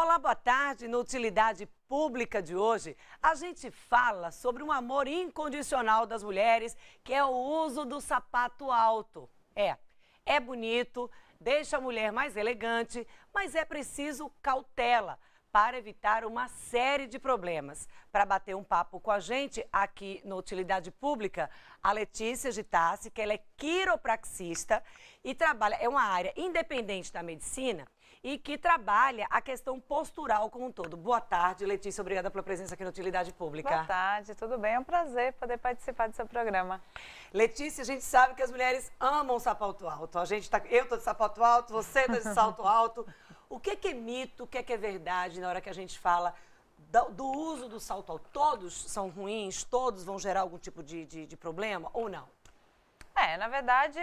Olá, boa tarde. No Utilidade Pública de hoje, a gente fala sobre um amor incondicional das mulheres, que é o uso do sapato alto. É bonito, deixa a mulher mais elegante, mas é preciso cautela para evitar uma série de problemas. Para bater um papo com a gente aqui no Utilidade Pública, a Letícia Gitassi, que ela é quiropraxista e trabalha, é uma área independente da medicina e que trabalha a questão postural como um todo. Boa tarde, Letícia, obrigada pela presença aqui no Utilidade Pública. Boa tarde, tudo bem? É um prazer poder participar do seu programa. Letícia, a gente sabe que as mulheres amam sapato alto. Eu tô de sapato alto, você tá de salto alto. O que é mito, o que é verdade na hora que a gente fala do uso do salto alto? Todos são ruins? Todos vão gerar algum tipo de problema ou não? Na verdade,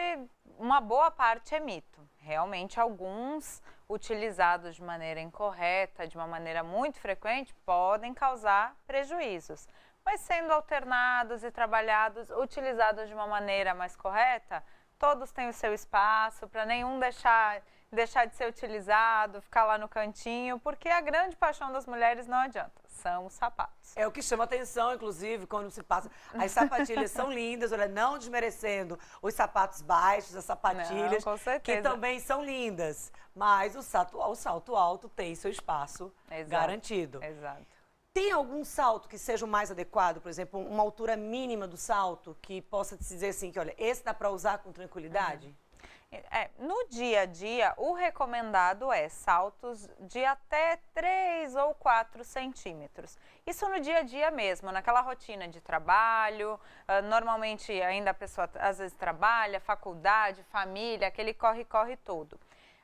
uma boa parte é mito. Realmente, alguns utilizados de maneira incorreta, de uma maneira muito frequente, podem causar prejuízos. Mas sendo alternados e trabalhados, utilizados de uma maneira mais correta, todos têm o seu espaço para nenhum deixar de ser utilizado, ficar lá no cantinho, porque a grande paixão das mulheres não adianta, são os sapatos. É o que chama atenção, inclusive, quando se passa. As sapatilhas são lindas, olha, não desmerecendo os sapatos baixos, as sapatilhas, não, com certeza, que também são lindas. Mas o salto alto tem seu espaço garantido. Exato. Tem algum salto que seja o mais adequado, por exemplo, uma altura mínima do salto, que possa te dizer assim, que olha, esse dá para usar com tranquilidade? No dia a dia, o recomendado é saltos de até 3 ou 4 centímetros. Isso no dia a dia mesmo, naquela rotina de trabalho, normalmente ainda a pessoa às vezes trabalha, faculdade, família, aquele corre-corre todo.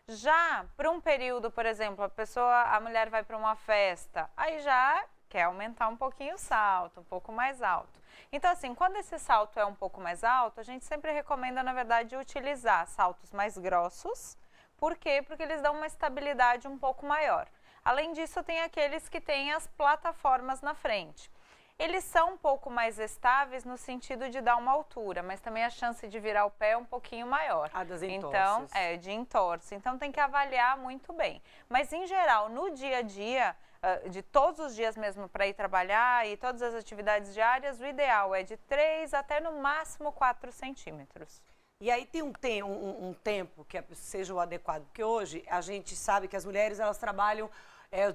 Já para um período, por exemplo, a mulher vai para uma festa, aí já quer aumentar um pouquinho o salto, um pouco mais alto. Então, assim, quando esse salto é um pouco mais alto, a gente sempre recomenda, na verdade, utilizar saltos mais grossos. Por quê? Porque eles dão uma estabilidade um pouco maior. Além disso, tem aqueles que têm as plataformas na frente. Eles são um pouco mais estáveis no sentido de dar uma altura, mas também a chance de virar o pé é um pouquinho maior. Das entorses. Então, de entorse. Então, tem que avaliar muito bem. Mas, em geral, no dia a dia, de todos os dias mesmo para ir trabalhar e todas as atividades diárias, o ideal é de 3 até no máximo 4 centímetros. E aí tem um tempo que seja o adequado, porque hoje a gente sabe que as mulheres elas trabalham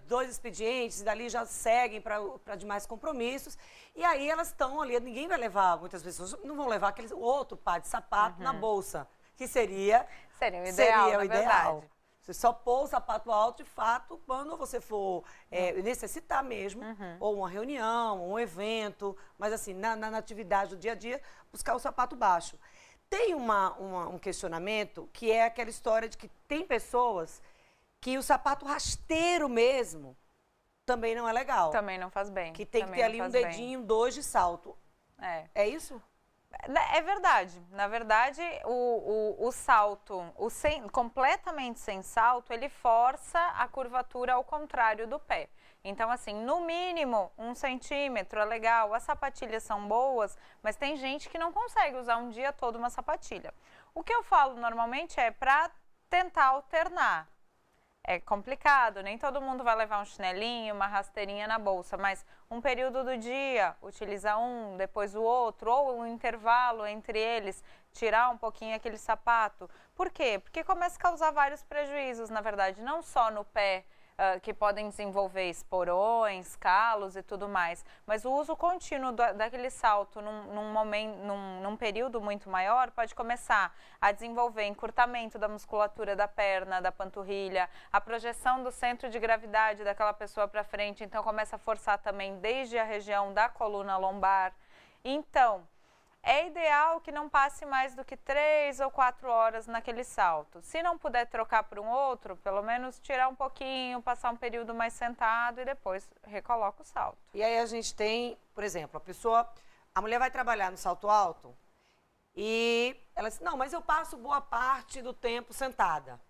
2 expedientes e dali já seguem para demais compromissos. E aí elas estão ali, ninguém vai levar, muitas pessoas não vão levar o outro par de sapato na bolsa, que seria o ideal. Você só pôr o sapato alto, de fato, quando você for necessitar mesmo, ou uma reunião, ou um evento, mas assim, na atividade do dia a dia, buscar o sapato baixo. Tem um questionamento que é aquela história de que tem pessoas que o sapato rasteiro mesmo também não é legal. Também não faz bem. Que tem que ter ali um dedinho, 2 de salto. É isso? É verdade. Na verdade, o salto, completamente sem salto, ele força a curvatura ao contrário do pé. Então, assim, no mínimo 1 centímetro é legal. As sapatilhas são boas, mas tem gente que não consegue usar um dia todo uma sapatilha. O que eu falo normalmente é para tentar alternar. É complicado, nem todo mundo vai levar um chinelinho, uma rasteirinha na bolsa, mas um período do dia, utiliza um, depois o outro, ou um intervalo entre eles, tirar um pouquinho aquele sapato. Por quê? Porque começa a causar vários prejuízos, na verdade, não só no pé, que podem desenvolver esporões, calos e tudo mais, mas o uso contínuo daquele salto num período muito maior pode começar a desenvolver encurtamento da musculatura da perna, da panturrilha, a projeção do centro de gravidade daquela pessoa para frente, então começa a forçar também desde a região da coluna lombar. Então, é ideal que não passe mais do que 3 ou 4 horas naquele salto. Se não puder trocar por um outro, pelo menos tirar um pouquinho, passar um período mais sentado e depois recoloca o salto. E aí a gente tem, por exemplo, a mulher vai trabalhar no salto alto e ela diz, não, mas eu passo boa parte do tempo sentada.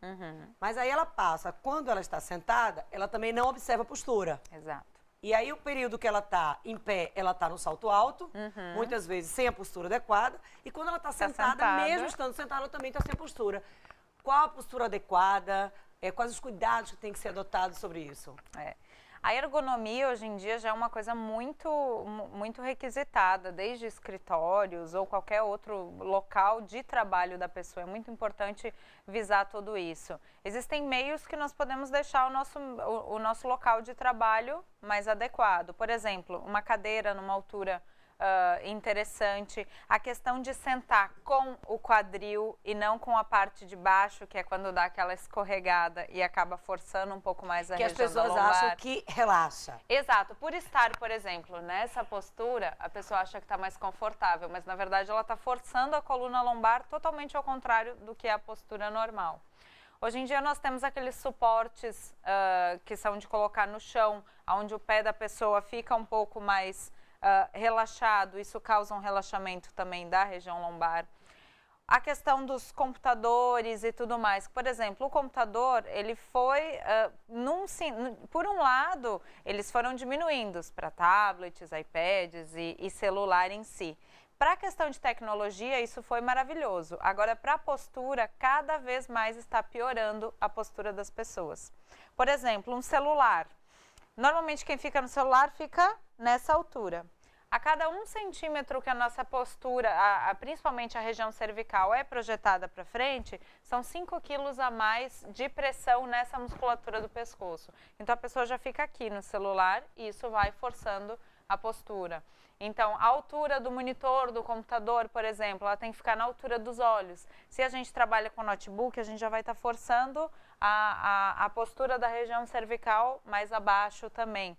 Mas aí ela passa, quando ela está sentada, ela também não observa a postura. Exato. E aí o período que ela está em pé, ela está no salto alto, muitas vezes sem a postura adequada. E quando ela está sentada, mesmo estando sentada, ela também está sem postura. Qual a postura adequada? Quais os cuidados que tem que ser adotados sobre isso? A ergonomia hoje em dia já é uma coisa muito requisitada, desde escritórios ou qualquer outro local de trabalho da pessoa. É muito importante visar tudo isso. Existem meios que nós podemos deixar o nosso local de trabalho mais adequado. Por exemplo, uma cadeira numa altura interessante, a questão de sentar com o quadril e não com a parte de baixo, que é quando dá aquela escorregada e acaba forçando um pouco mais a região da lombar. Que as pessoas acham que relaxa. Exato, por estar, por exemplo, nessa postura, a pessoa acha que está mais confortável, mas na verdade ela está forçando a coluna lombar totalmente ao contrário do que é a postura normal. Hoje em dia nós temos aqueles suportes que são de colocar no chão, onde o pé da pessoa fica um pouco mais relaxado, isso causa um relaxamento também da região lombar. A questão dos computadores e tudo mais. Por exemplo, o computador, ele foi, por um lado, eles foram diminuindo para tablets, iPads e celular em si. Para a questão de tecnologia, isso foi maravilhoso. Agora, para a postura, cada vez mais está piorando a postura das pessoas. Por exemplo, um celular. Normalmente, quem fica no celular fica nessa altura. A cada 1 centímetro que a nossa postura, principalmente a região cervical, é projetada para frente, são 5 quilos a mais de pressão nessa musculatura do pescoço. Então, a pessoa já fica aqui no celular e isso vai forçando a postura. Então, a altura do monitor do computador, por exemplo, ela tem que ficar na altura dos olhos. Se a gente trabalha com notebook, a gente já vai estar forçando a postura da região cervical mais abaixo também.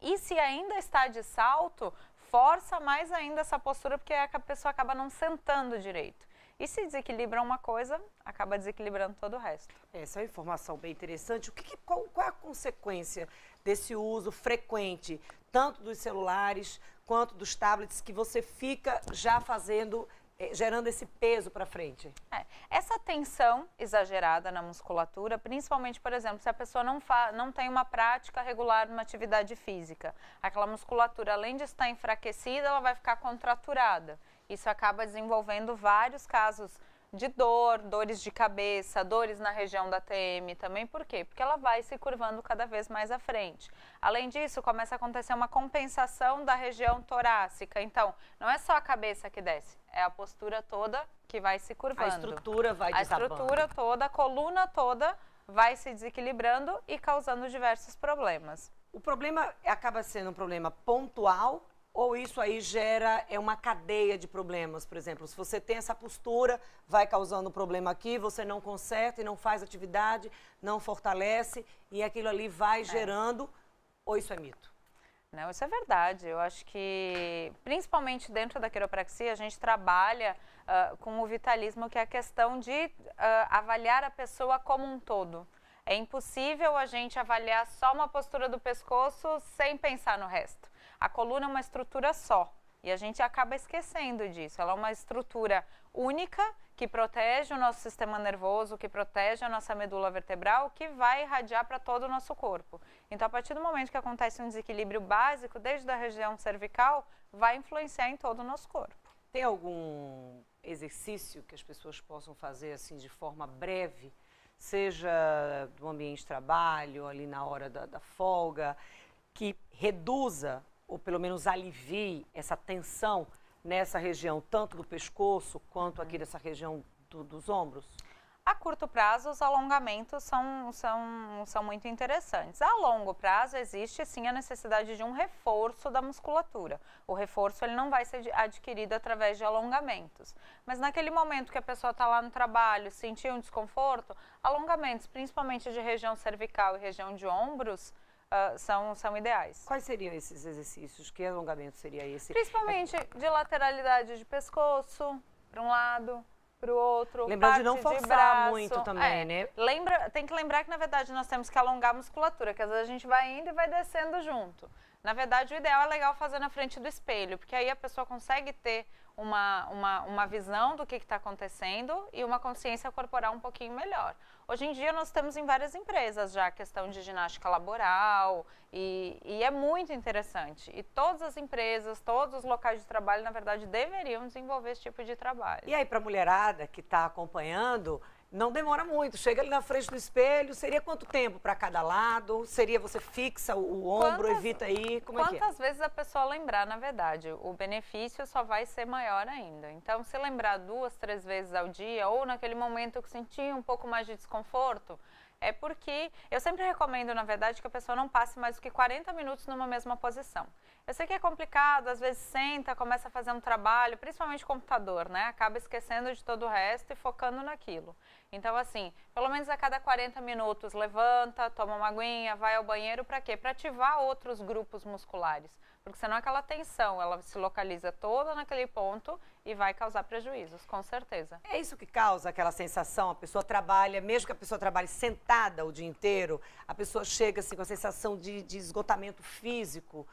E se ainda está de salto, força mais ainda essa postura, porque a pessoa acaba não sentando direito. E se desequilibra uma coisa, acaba desequilibrando todo o resto. Essa é uma informação bem interessante. Qual é a consequência desse uso frequente, tanto dos celulares quanto dos tablets, que você fica já fazendo, gerando esse peso para frente? Essa tensão exagerada na musculatura, principalmente, por exemplo, se a pessoa não tem uma prática regular numa atividade física, aquela musculatura, além de estar enfraquecida, ela vai ficar contraturada. Isso acaba desenvolvendo vários casos de dores de cabeça, dores na região da TM também. Por quê? Porque ela vai se curvando cada vez mais à frente. Além disso, começa a acontecer uma compensação da região torácica. Então, não é só a cabeça que desce, é a postura toda que vai se curvando. A estrutura vai desabando. A estrutura toda, a coluna toda vai se desequilibrando e causando diversos problemas. O problema acaba sendo um problema pontual, ou isso aí gera uma cadeia de problemas? Por exemplo, se você tem essa postura, vai causando um problema aqui, você não conserta e não faz atividade, não fortalece, e aquilo ali vai gerando, ou isso é mito? Não, isso é verdade. Eu acho que, principalmente dentro da quiropraxia, a gente trabalha com o vitalismo, que é a questão de avaliar a pessoa como um todo. É impossível a gente avaliar só uma postura do pescoço sem pensar no resto. A coluna é uma estrutura só e a gente acaba esquecendo disso. Ela é uma estrutura única que protege o nosso sistema nervoso, que protege a nossa medula vertebral, que vai irradiar para todo o nosso corpo. Então, a partir do momento que acontece um desequilíbrio básico, desde a região cervical, vai influenciar em todo o nosso corpo. Tem algum exercício que as pessoas possam fazer assim de forma breve, seja no ambiente de trabalho, ali na hora da folga, que reduza ou pelo menos alivie essa tensão nessa região, tanto do pescoço quanto aqui dessa região dos ombros? A curto prazo, os alongamentos são muito interessantes. A longo prazo, existe sim a necessidade de um reforço da musculatura. O reforço ele não vai ser adquirido através de alongamentos. Mas naquele momento que a pessoa está lá no trabalho, sentir um desconforto, alongamentos, principalmente de região cervical e região de ombros, são ideais. Quais seriam esses exercícios? Que alongamento seria esse? Principalmente de lateralidade de pescoço, para um lado, para o outro. Lembrando de não forçar muito também, né? Tem que lembrar que, na verdade, nós temos que alongar a musculatura, que às vezes a gente vai indo e vai descendo junto. Na verdade, o ideal é legal fazer na frente do espelho, porque aí a pessoa consegue ter uma visão do que está acontecendo e uma consciência corporal um pouquinho melhor. Hoje em dia, nós temos em várias empresas já a questão de ginástica laboral e é muito interessante. E todas as empresas, todos os locais de trabalho, na verdade, deveriam desenvolver esse tipo de trabalho. E aí, para a mulherada que está acompanhando, Não demora muito, chega ali na frente do espelho, seria quanto tempo para cada lado? Seria você fixa o ombro, evita aí, como é que é? Quantas vezes a pessoa lembrar, na verdade, o benefício só vai ser maior ainda. Então, se lembrar 2, 3 vezes ao dia, ou naquele momento que sentir um pouco mais de desconforto, é porque eu sempre recomendo, na verdade, que a pessoa não passe mais do que 40 minutos numa mesma posição. Eu sei que é complicado, às vezes senta, começa a fazer um trabalho, principalmente computador, né? Acaba esquecendo de todo o resto e focando naquilo. Então, assim, pelo menos a cada 40 minutos, levanta, toma uma aguinha, vai ao banheiro, para quê? Para ativar outros grupos musculares. Porque senão aquela tensão, ela se localiza toda naquele ponto e vai causar prejuízos, com certeza. É isso que causa aquela sensação, a pessoa trabalha, mesmo que a pessoa trabalhe sentada o dia inteiro, a pessoa chega assim, com a sensação de esgotamento físico,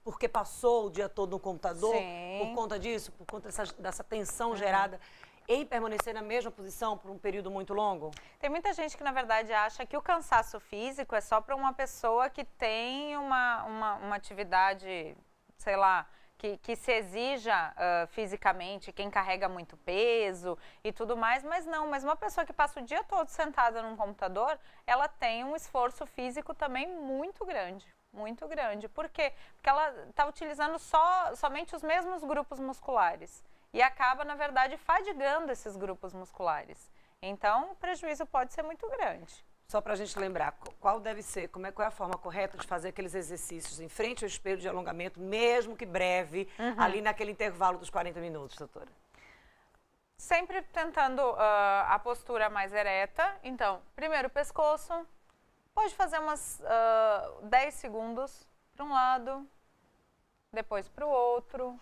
porque passou o dia todo no computador, Sim. por conta disso, por conta dessa tensão gerada em permanecer na mesma posição por um período muito longo? Tem muita gente que, na verdade, acha que o cansaço físico é só para uma pessoa que tem uma atividade, sei lá, que se exija fisicamente, quem carrega muito peso e tudo mais, mas não. Mas uma pessoa que passa o dia todo sentada num computador, ela tem um esforço físico também muito grande. Muito grande. Por quê? Porque ela está utilizando somente os mesmos grupos musculares. E acaba, na verdade, fadigando esses grupos musculares. Então, o prejuízo pode ser muito grande. Só para a gente lembrar, qual deve ser, qual é a forma correta de fazer aqueles exercícios em frente ao espelho de alongamento, mesmo que breve, ali naquele intervalo dos 40 minutos, doutora? Sempre tentando a postura mais ereta. Então, primeiro o pescoço. Pode fazer umas 10 segundos para um lado, depois para o outro.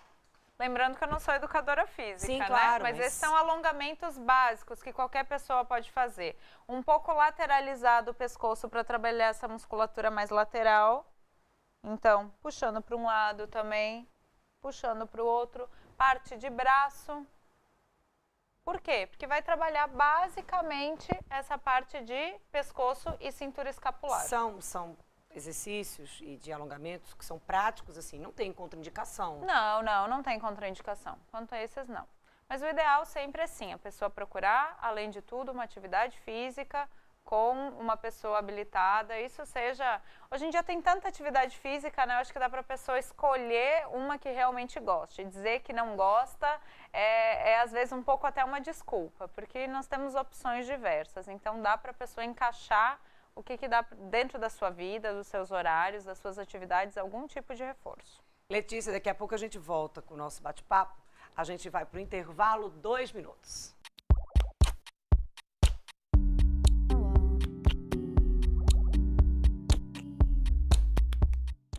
Lembrando que eu não sou educadora física, sim, né? claro, Mas esses são alongamentos básicos que qualquer pessoa pode fazer. Um pouco lateralizado o pescoço para trabalhar essa musculatura mais lateral. Então, puxando para um lado também, puxando para o outro. Parte de braço. Por quê? Porque vai trabalhar basicamente essa parte de pescoço e cintura escapular. São exercícios e de alongamentos que são práticos, assim, não tem contraindicação. Não tem contraindicação. Quanto a esses, não. Mas o ideal sempre é sim, a pessoa procurar, além de tudo, uma atividade física com uma pessoa habilitada. Isso seja... Hoje em dia tem tanta atividade física, né? Eu acho que dá para a pessoa escolher uma que realmente goste. Dizer que não gosta às vezes, um pouco até uma desculpa, porque nós temos opções diversas. Então, dá para a pessoa encaixar o que dá dentro da sua vida, dos seus horários, das suas atividades, algum tipo de reforço. Letícia, daqui a pouco a gente volta com o nosso bate-papo. A gente vai para o intervalo, 2 minutos.